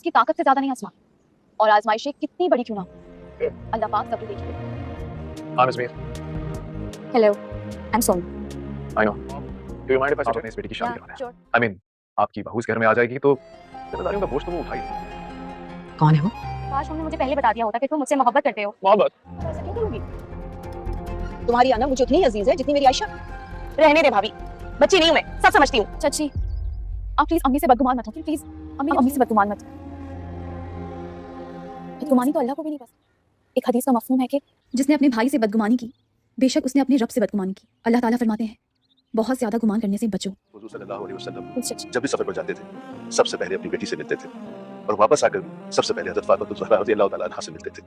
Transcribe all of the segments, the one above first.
उसकी ताकत से ज्यादा नहीं आसमान, और आजमाइशें कितनी बड़ी क्यों ना हो, अल्लाह पाक सब देखेगा। हाँ miss Mir, hello, I am sorry. I know, do you mind if I अपने इस बेटी की शादी करवाना है? आई मीन आपकी बहू इस घर में आ जाएगी तो जिम्मेदारियों का बोझ तो वो उठाएगी। कौन है वो? काश तुमने मुझे पहले बता दिया होता कि तुम मुझसे मोहब्बत करते हो। मोहब्बत? ऐसा क्यों करूंगी? तुम्हारी आना मुझे उतनी अजीज है जितनी मेरी आयशा। रहने दे भाभी, बच्ची नहीं हूं मैं, सब समझती हूँ। चाची, आप प्लीज अम्मी से बदगुमान मत हो, प्लीज अम्मी से बदगुमान मत। बदगुमानी तो अल्लाह को भी नहीं पसंद। एक हदीस का मफहूम है कि जिसने अपने भाई से बदगुमानी की, बेशक उसने अपने रब से बदगुमानी की। अल्लाह ताला फरमाते हैं, बहुत ज्यादा गुमान करने से बचो। हुजूर सल्लल्लाहु अलैहि वसल्लम जब भी सफर पर जाते थे सबसे पहले अपनी बेटी से मिलते थे और वापस आकर सबसे पहले हज़रत फातिमा ज़हरा रज़ियल्लाहु ताला अन्हा से मिलते थे।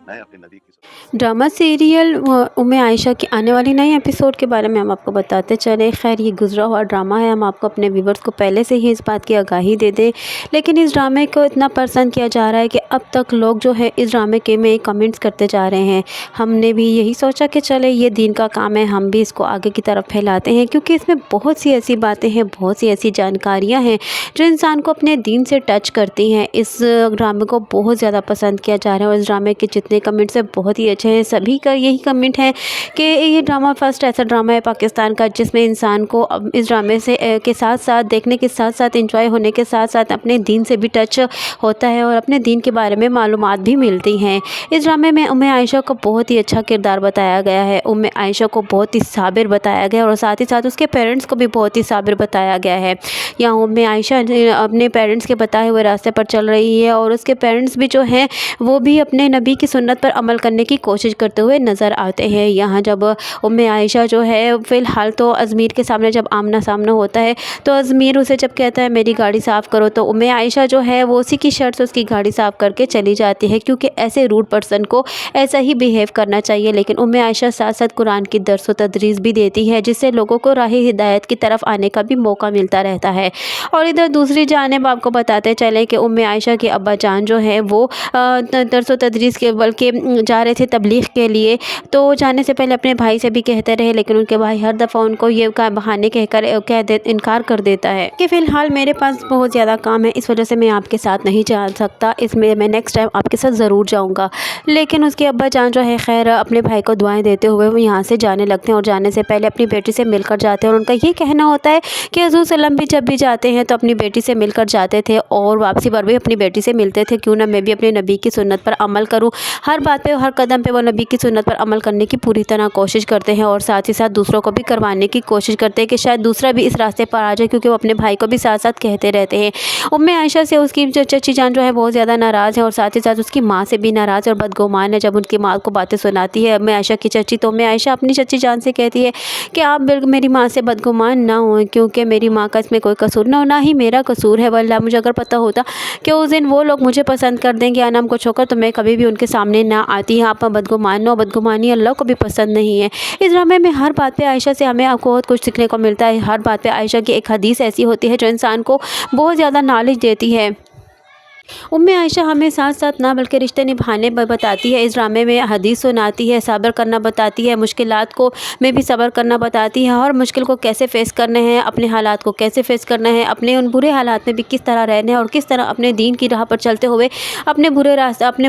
मैं अपने नबी की ड्रामा सीरियल उम्मे आयशा की आने वाली नई एपिसोड के बारे में हम आपको बताते चले। खैर ये गुजरा हुआ ड्रामा है, हम आपको अपने व्यूवर्स को पहले से ही इस बात की आगाही दे दें, लेकिन इस ड्रामे को इतना पसंद किया जा रहा है कि अब तक लोग जो है इस ड्रामे के में कमेंट्स करते जा रहे हैं। हमने भी यही सोचा कि चले ये दीन का काम है, हम भी इसको आगे की तरफ फैलाते हैं, क्योंकि इसमें बहुत सी ऐसी बातें हैं, बहुत सी ऐसी जानकारियाँ हैं जो इंसान को अपने दीन से टच करती हैं। इस ड्रामे को बहुत ज़्यादा पसंद किया जा रहा है और इस ड्रामे के जितने कमेंट्स हैं बहुत ही अच्छे हैं। सभी का यही कमेंट है कि ये ड्रामा फर्स्ट ऐसा ड्रामा है पाकिस्तान का जिसमें इंसान को अब इस ड्रामे से के साथ साथ देखने के साथ साथ एंजॉय होने के साथ साथ अपने दीन से भी टच होता है और अपने दीन के बारे में मालूमात भी मिलती हैं। इस ड्रामे में उम्मे आयशा को बहुत ही अच्छा किरदार बताया गया है। उम्मे आयशा को बहुत ही साबिर बताया गया और साथ ही साथ उसके पेरेंट्स को भी बहुत ही साबिर बताया गया है। यहाँ उम्मे आयशा अपने पेरेंट्स के बताए हुए रास्ते पर चल रही है और उसके पेरेंट्स भी जो हैं वो भी अपने नबी की सुन्नत पर अमल करने की कोशिश करते हुए नज़र आते हैं। यहाँ जब उम्मे आयशा जो है फ़िलहाल तो अज़मीर के सामने जब आमना सामना होता है तो अज़मीर उसे जब कहता है मेरी गाड़ी साफ़ करो, तो उम्मे आयशा जो है वो उसी की शर्त से उसकी गाड़ी साफ़ करके चली जाती है, क्योंकि ऐसे रूड पर्सन को ऐसा ही बिहेव करना चाहिए। लेकिन उम्मे आयशा साथ साथ कुरान की दर्स व तदरीस भी देती है, जिससे लोगों को राह हिदायत की तरफ आने का भी मौका मिलता रहता है। और इधर दूसरी जानिब आपको बताते चलें कि उम्मे आयशा के अब्बा जान जो है वो दर्स व तदरीस के बल्कि जा रहे थे तबलीग के लिए, तो जाने से पहले अपने भाई से भी कहते रहे, लेकिन उनके भाई हर दफ़ा उनको ये बहाने कहकर इनकार कर देता है कि फ़िलहाल मेरे पास बहुत ज़्यादा काम है, इस वजह से मैं आपके साथ नहीं जा सकता, इसमें मैं नेक्स्ट टाइम आपके साथ ज़रूर जाऊँगा। लेकिन उसके अब्बा जान जो है खैर अपने भाई को दुआएं देते हुए वो यहाँ से जाने लगते हैं और जाने से पहले अपनी बेटी से मिलकर जाते हैं। और उनका ये कहना होता है कि हुज़ूर सल्लम भी जब भी जाते हैं तो अपनी बेटी से मिलकर जाते थे और वापसी पर भी अपनी बेटी से मिलते थे, क्यों ना मैं भी अपने नबी की सुन्नत पर अमल करूँ। हर बात पे हर कदम पे वो नबी की सुन्नत पर अमल करने की पूरी तरह कोशिश करते हैं और साथ ही साथ दूसरों को भी करवाने की कोशिश करते हैं कि शायद दूसरा भी इस रास्ते पर आ जाए, क्योंकि वो अपने भाई को भी साथ साथ कहते रहते हैं। उम्मे आयशा से उसकी चची जान जो है बहुत ज़्यादा नाराज़ है और साथ ही साथ उसकी माँ से भी नाराज़ और बदगुमान है। जब उनकी माँ को बातें सुनाती है उम्मे आयशा की चची, तो उम्मे आयशा अपनी चची जान से कहती है कि आप बिल्कुल मेरी माँ से बदगुमान ना हो, क्योंकि मेरी माँ का इसमें कोई कसूर ना हो, ना ही मेरा कसूर है। वल्लाह मुझे अगर पता होता कि उस दिन वो लोग मुझे पसंद कर देंगे अनाम को छोड़कर तो मैं कभी भी उनके सामने ना आती। यहाँ पर बदगुमान हो, बदगुमानी अल्लाह को भी पसंद नहीं है। इस ड्रामे में हर बात पे आयशा से हमें आपको बहुत कुछ सीखने को मिलता है। हर बात पे आयशा की एक हदीस ऐसी होती है जो इंसान को बहुत ज़्यादा नॉलेज देती है। उम्मे आयशा हमें साथ साथ ना बल्कि रिश्ते निभाने बताती है। इस ड्रामे में हदीस सुनाती है, सब्र करना बताती है, मुश्किलात को में भी सब्र करना बताती है और मुश्किल को कैसे फ़ेस करने हैं, अपने हालात को कैसे फ़ेस करना है, अपने उन बुरे हालात में भी किस तरह रहना है और किस तरह अपने दीन की राह पर चलते हुए अपने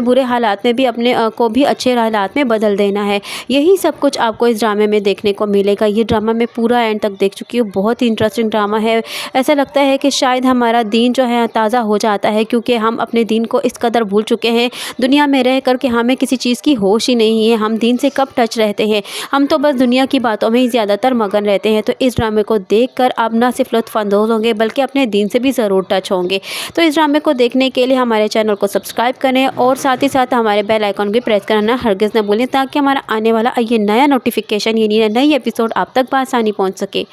बुरे हालात में भी अपने को भी अच्छे हालात में बदल देना है। यही सब कुछ आपको इस ड्रामे में देखने को मिलेगा। ये ड्रामा मैं पूरा एंड तक देख चुकी हूँ, बहुत ही इंटरेस्टिंग ड्रामा है। ऐसा लगता है कि शायद हमारा दीन जो है ताज़ा हो जाता है, क्योंकि हम अपने दीन को इस कदर भूल चुके हैं दुनिया में रह कर के हमें किसी चीज़ की होश ही नहीं है। हम दीन से कब टच रहते हैं, हम तो बस दुनिया की बातों में ही ज़्यादातर मगन रहते हैं। तो इस ड्रामे को देखकर आप ना सिर्फ लुत्फ़अंदोज़ होंगे बल्कि अपने दीन से भी ज़रूर टच होंगे। तो इस ड्रामे को देखने के लिए हमारे चैनल को सब्सक्राइब करें और साथ ही साथ हमारे बेल आइकन भी प्रेस करना हरगिज़ न भूलें, ताकि हमारा आने वाला ये नया नोटिफिकेशन यानी नई एपिसोड आप तक बआसानी पहुँच सके।